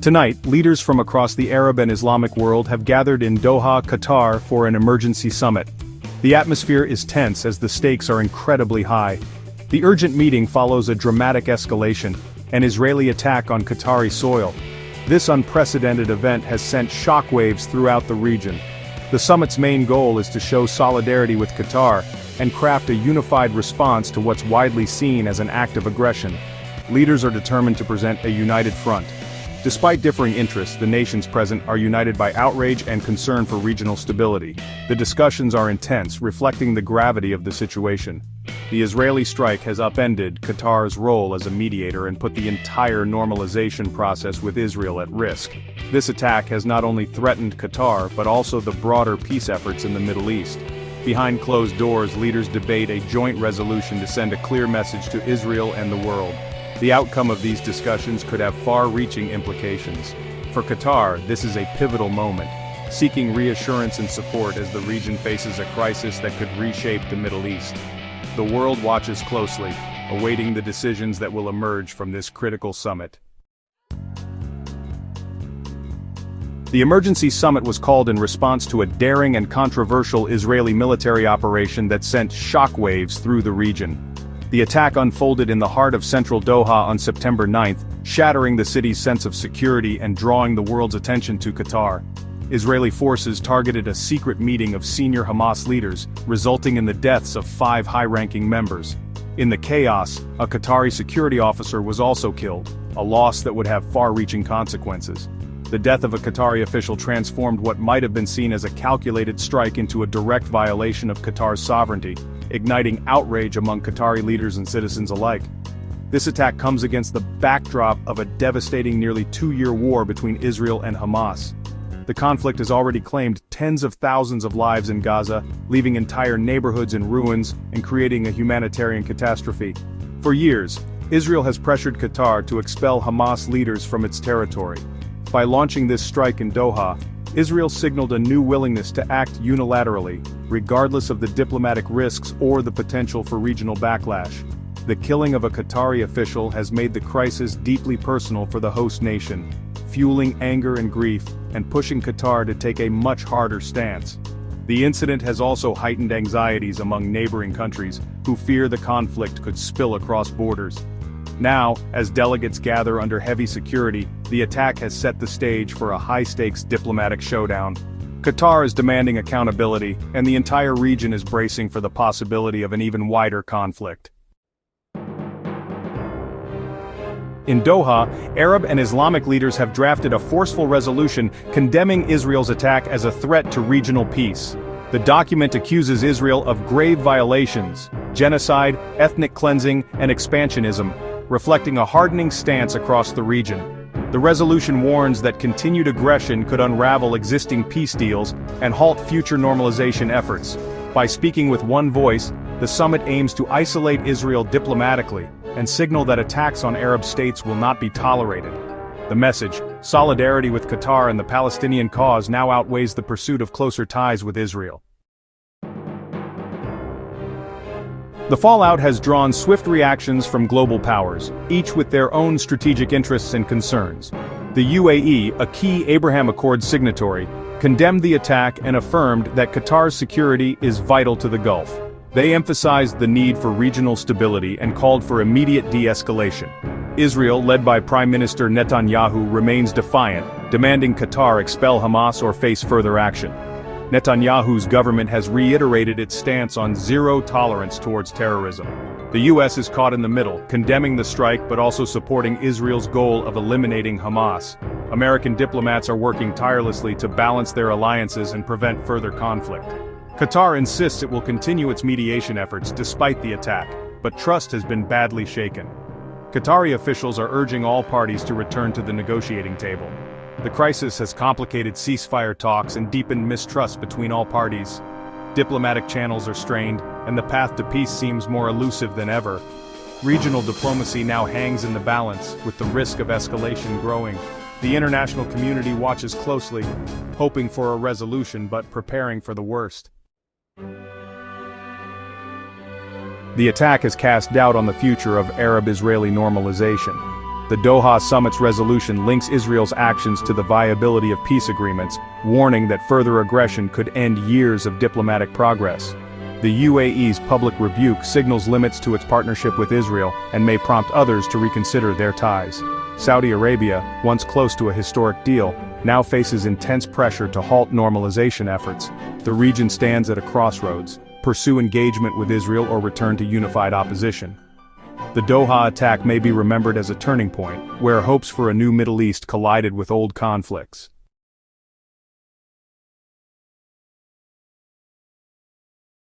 Tonight, leaders from across the Arab and Islamic world have gathered in Doha, Qatar for an emergency summit. The atmosphere is tense as the stakes are incredibly high. The urgent meeting follows a dramatic escalation, an Israeli attack on Qatari soil. This unprecedented event has sent shockwaves throughout the region. The summit's main goal is to show solidarity with Qatar and craft a unified response to what's widely seen as an act of aggression. Leaders are determined to present a united front. Despite differing interests, the nations present are united by outrage and concern for regional stability. The discussions are intense, reflecting the gravity of the situation. The Israeli strike has upended Qatar's role as a mediator and put the entire normalization process with Israel at risk. This attack has not only threatened Qatar but also the broader peace efforts in the Middle East. Behind closed doors, leaders debate a joint resolution to send a clear message to Israel and the world. The outcome of these discussions could have far-reaching implications. For Qatar, this is a pivotal moment, seeking reassurance and support as the region faces a crisis that could reshape the Middle East. The world watches closely, awaiting the decisions that will emerge from this critical summit. The emergency summit was called in response to a daring and controversial Israeli military operation that sent shockwaves through the region. The attack unfolded in the heart of central Doha on September 9th, shattering the city's sense of security and drawing the world's attention to Qatar. Israeli forces targeted a secret meeting of senior Hamas leaders, resulting in the deaths of 5 high-ranking members. In the chaos, a Qatari security officer was also killed, a loss that would have far-reaching consequences. The death of a Qatari official transformed what might have been seen as a calculated strike into a direct violation of Qatar's sovereignty, igniting outrage among Qatari leaders and citizens alike. This attack comes against the backdrop of a devastating nearly 2-year war between Israel and Hamas. The conflict has already claimed tens of thousands of lives in Gaza, leaving entire neighborhoods in ruins and creating a humanitarian catastrophe. For years, Israel has pressured Qatar to expel Hamas leaders from its territory. By launching this strike in Doha, Israel signaled a new willingness to act unilaterally, regardless of the diplomatic risks or the potential for regional backlash. The killing of a Qatari official has made the crisis deeply personal for the host nation, fueling anger and grief, and pushing Qatar to take a much harder stance. The incident has also heightened anxieties among neighboring countries, who fear the conflict could spill across borders. Now, as delegates gather under heavy security, the attack has set the stage for a high-stakes diplomatic showdown. Qatar is demanding accountability, and the entire region is bracing for the possibility of an even wider conflict. In Doha, Arab and Islamic leaders have drafted a forceful resolution condemning Israel's attack as a threat to regional peace. The document accuses Israel of grave violations, genocide, ethnic cleansing, and expansionism, reflecting a hardening stance across the region. The resolution warns that continued aggression could unravel existing peace deals and halt future normalization efforts. By speaking with one voice, the summit aims to isolate Israel diplomatically and signal that attacks on Arab states will not be tolerated. The message, solidarity with Qatar and the Palestinian cause, now outweighs the pursuit of closer ties with Israel. The fallout has drawn swift reactions from global powers, each with their own strategic interests and concerns. The UAE, a key Abraham Accords signatory, condemned the attack and affirmed that Qatar's security is vital to the Gulf. They emphasized the need for regional stability and called for immediate de-escalation. Israel, led by Prime Minister Netanyahu, remains defiant, demanding Qatar expel Hamas or face further action. Netanyahu's government has reiterated its stance on zero tolerance towards terrorism. The U.S. is caught in the middle, condemning the strike but also supporting Israel's goal of eliminating Hamas. American diplomats are working tirelessly to balance their alliances and prevent further conflict. Qatar insists it will continue its mediation efforts despite the attack, but trust has been badly shaken. Qatari officials are urging all parties to return to the negotiating table. The crisis has complicated ceasefire talks and deepened mistrust between all parties. Diplomatic channels are strained, and the path to peace seems more elusive than ever. Regional diplomacy now hangs in the balance, with the risk of escalation growing. The international community watches closely, hoping for a resolution but preparing for the worst. The attack has cast doubt on the future of Arab-Israeli normalization. The Doha Summit's resolution links Israel's actions to the viability of peace agreements, warning that further aggression could end years of diplomatic progress. The UAE's public rebuke signals limits to its partnership with Israel and may prompt others to reconsider their ties. Saudi Arabia, once close to a historic deal, now faces intense pressure to halt normalization efforts. The region stands at a crossroads: pursue engagement with Israel or return to unified opposition. The Doha attack may be remembered as a turning point, where hopes for a new Middle East collided with old conflicts.